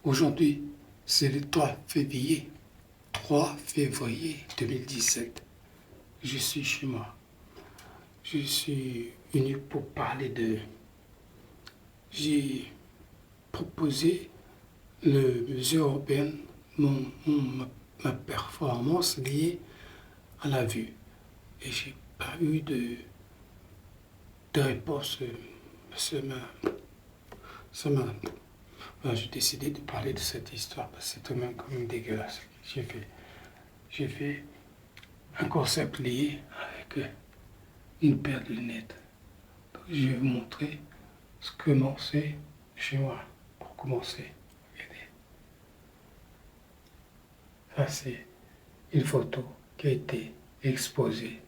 Aujourd'hui, c'est le 3 février 2017. Je suis chez moi. Je suis venu pour parler de... J'ai proposé le musée européen, ma performance liée à la vue. Et j'ai pas eu de réponse. Ça m'a j'ai décidé de parler de cette histoire parce que c'est quand même dégueulasse. J'ai fait un concept lié avec une paire de lunettes. Donc, je vais vous montrer ce que c'est chez moi pour commencer. Regardez. Ça, c'est une photo qui a été exposée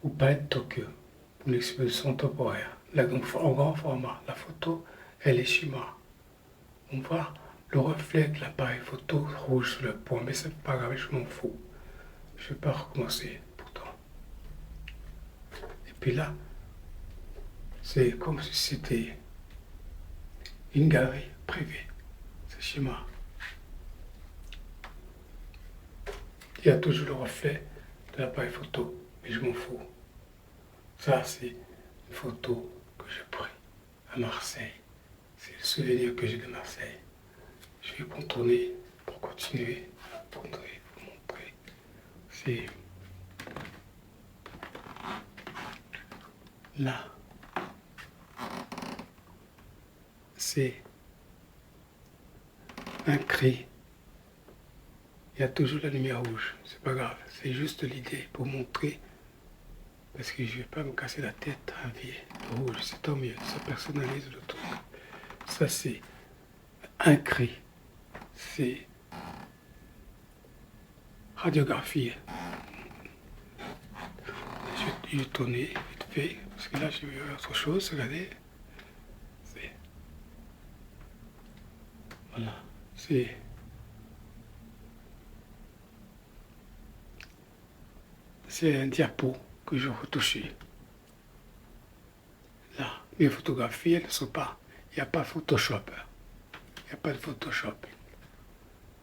au Palais de Tokyo pour l'exposition temporaire. En grand format, la photo, elle est chez moi. On voit le reflet de l'appareil photo rouge sur le point, mais c'est pas grave, je m'en fous. Je ne vais pas recommencer pourtant. Et puis là, c'est comme si c'était une galerie privée. C'est chez moi. Il y a toujours le reflet de l'appareil photo, mais je m'en fous. Ça, c'est une photo que j'ai prise à Marseille. C'est le souvenir que j'ai de Marseille. Je vais contourner pour continuer à vous montrer. C'est là. C'est un cri. Il y a toujours la lumière rouge. C'est pas grave. C'est juste l'idée pour montrer. Parce que je ne vais pas me casser la tête à vie rouge. C'est tant mieux. Ça personnalise le truc. Ça, c'est un cri. C'est radiographie. Je vais tourner vite fait. Parce que là, j'ai vu autre chose. Regardez. Voilà. C'est un diapo que je retouché. Là, mes photographies, elles ne sont pas. Il n'y a pas Photoshop. Il n'y a pas de Photoshop.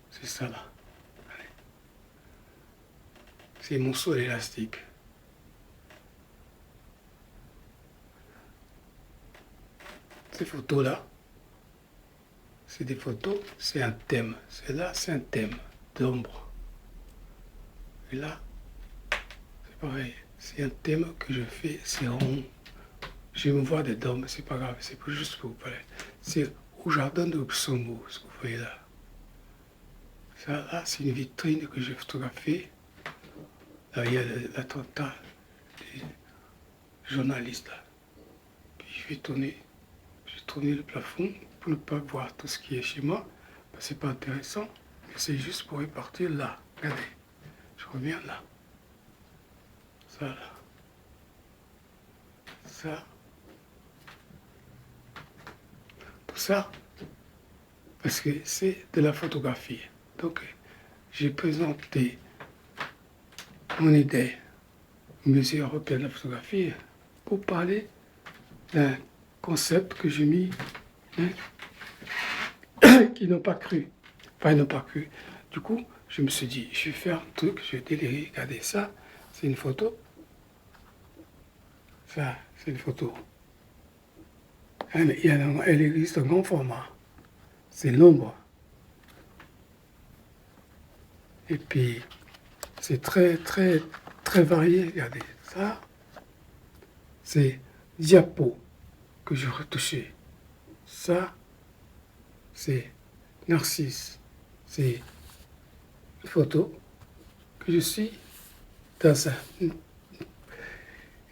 C'est ça là. Allez. C'est mon sol élastique. Ces photos-là, c'est des photos, c'est un thème. Celle-là, c'est un thème d'ombre. Et là, c'est pareil. C'est un thème que je fais, c'est rond. Je me vois des dômes, c'est pas grave, c'est juste pour vous parler. C'est au jardin de Luxembourg, ce que vous voyez là. Ça, là, c'est une vitrine que j'ai photographiée. Là, il y a l'attentat des journalistes là. Puis je vais tourner le plafond pour ne pas voir tout ce qui est chez moi. Parce que c'est pas intéressant, mais c'est juste pour répartir là. Regardez, je reviens là. Ça là. Ça. Tout ça, parce que c'est de la photographie. Donc, j'ai présenté mon idée au Musée européen de la photographie pour parler d'un concept que j'ai mis, qui n'ont pas cru. Enfin, ils n'ont pas cru. Du coup, je me suis dit, je vais faire un truc, je vais délirer. Regardez ça, c'est une photo. Ça, c'est une photo. Elle existe en grand format. C'est l'ombre. Et puis, c'est très, très, très varié. Regardez, ça, c'est diapo que je retouché. Ça, c'est Narcisse. C'est une photo que je suis dans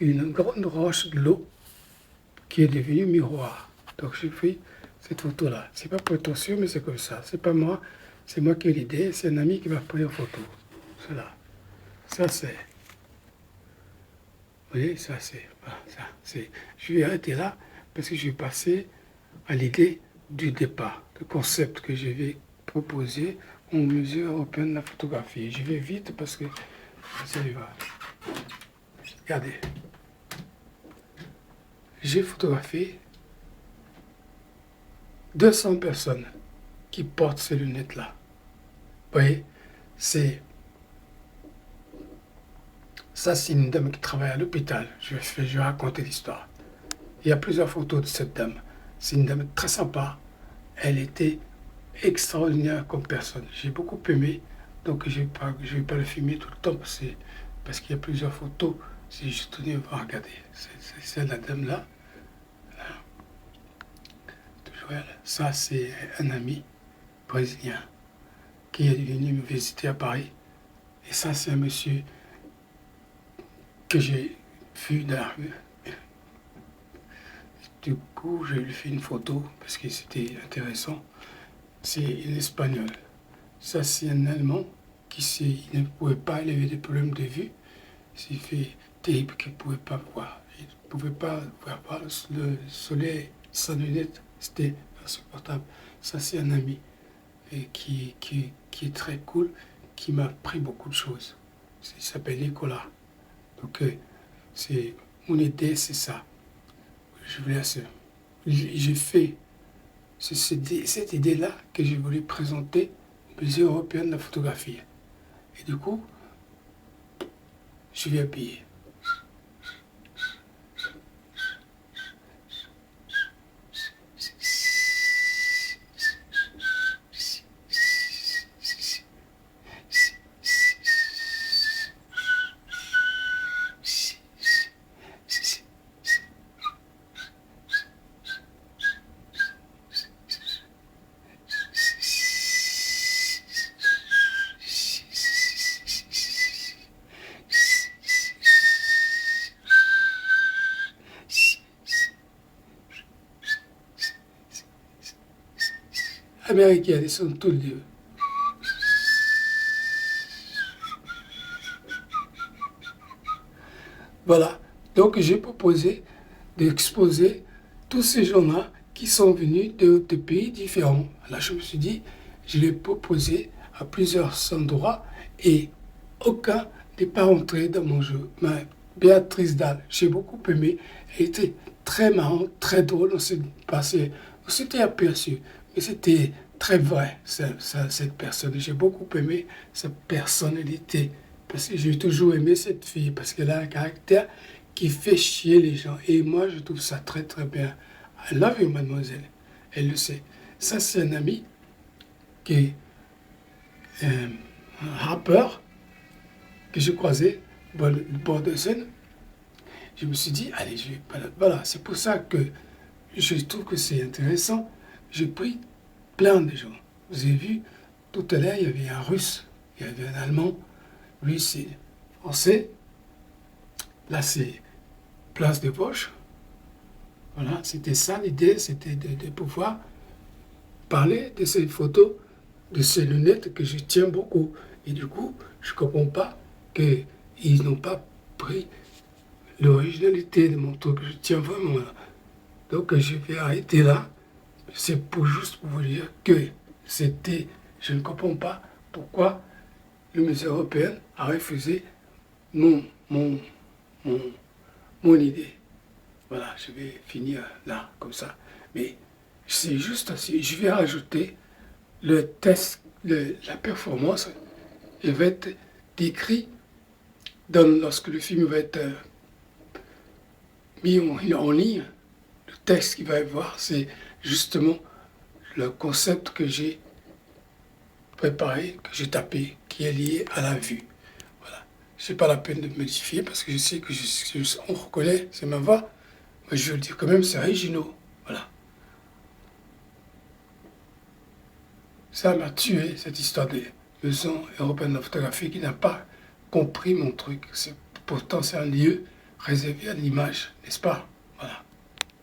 une grande roche de l'eau qui est devenue miroir. Donc, j'ai pris cette photo-là. C'est pas prétentieux, mais c'est comme ça. C'est pas moi. C'est moi qui ai l'idée. C'est un ami qui m'a pris en photo. Cela. Ça, c'est... Vous voyez, ça, c'est... Voilà, ça, c'est... Je vais arrêter là parce que je vais passer à l'idée du départ, le concept que je vais proposer au Musée européen de la photographie. Je vais vite parce que... Vous allez voir. Regardez. J'ai photographié 200 personnes qui portent ces lunettes-là. Vous voyez, ça, c'est une dame qui travaille à l'hôpital. Je vais raconter l'histoire. Il y a plusieurs photos de cette dame. C'est une dame très sympa. Elle était extraordinaire comme personne. J'ai beaucoup aimé. Donc, je vais pas le filmer tout le temps parce qu'il y a plusieurs photos. Si je tenais à regarder. C'est la dame là. Toujours elle. Ça, c'est un ami brésilien qui est venu me visiter à Paris. Et ça, c'est un monsieur que j'ai vu dans la rue. Du coup, je lui ai fait une photo parce que c'était intéressant. C'est un Espagnol. Ça, c'est un Allemand qui ne pouvait pas, il avait des problèmes de vue. C'est fait terrible qu'il ne pouvait pas voir. Il ne pouvait pas voir le soleil sans lunettes. C'était insupportable. Ça, c'est un ami et qui est très cool, qui m'a appris beaucoup de choses. Il s'appelle Nicolas. Donc, c'est mon idée, c'est ça. Je voulais j'ai fait cette idée-là que j'ai voulu présenter au Musée européen de la photographie. Et du coup, je vais habiller. Américains, ils sont tous les deux. Voilà. Donc, j'ai proposé d'exposer tous ces gens-là qui sont venus de pays différents. Là, je me suis dit, je l'ai proposé à plusieurs endroits et aucun n'est pas rentré dans mon jeu. Mais Béatrice Dalle, j'ai beaucoup aimé. Elle était très marrante, très drôle. On s'était aperçu, mais c'était très vrai, cette personne. J'ai beaucoup aimé sa personnalité. Parce que j'ai toujours aimé cette fille, parce qu'elle a un caractère qui fait chier les gens. Et moi, je trouve ça très très bien. I love you, mademoiselle. Elle le sait. Ça, c'est un ami qui est un rappeur que j'ai croisé dans le bord de scène. Je me suis dit, allez, voilà, c'est pour ça que je trouve que c'est intéressant. J'ai pris plein de gens. Vous avez vu, tout à l'heure, il y avait un Russe, il y avait un Allemand. Lui, c'est français. Là, c'est Place des Poches. Voilà, c'était ça l'idée, c'était de pouvoir parler de ces photos, de ces lunettes que je tiens beaucoup. Et du coup, je ne comprends pas qu'ils n'ont pas pris l'originalité de mon truc. Je tiens vraiment là. Donc, je vais arrêter là. C'est juste pour vous dire que je ne comprends pas pourquoi le Musée européen a refusé mon idée. Voilà, je vais finir là, comme ça. Mais c'est juste ainsi. Je vais rajouter le test, la performance, elle va être décrit lorsque le film va être mis en ligne. Le texte qu'il va y avoir, c'est justement le concept que j'ai préparé, que j'ai tapé, qui est lié à la vue. Voilà. C'est pas la peine de modifier parce que je sais que on reconnaît, c'est ma voix. Mais je veux le dire quand même, c'est original. Voilà. Ça m'a tué, cette histoire de Musée européen de la photographie qui n'a pas compris mon truc. Pourtant, c'est un lieu réservé à l'image, n'est-ce pas? Voilà.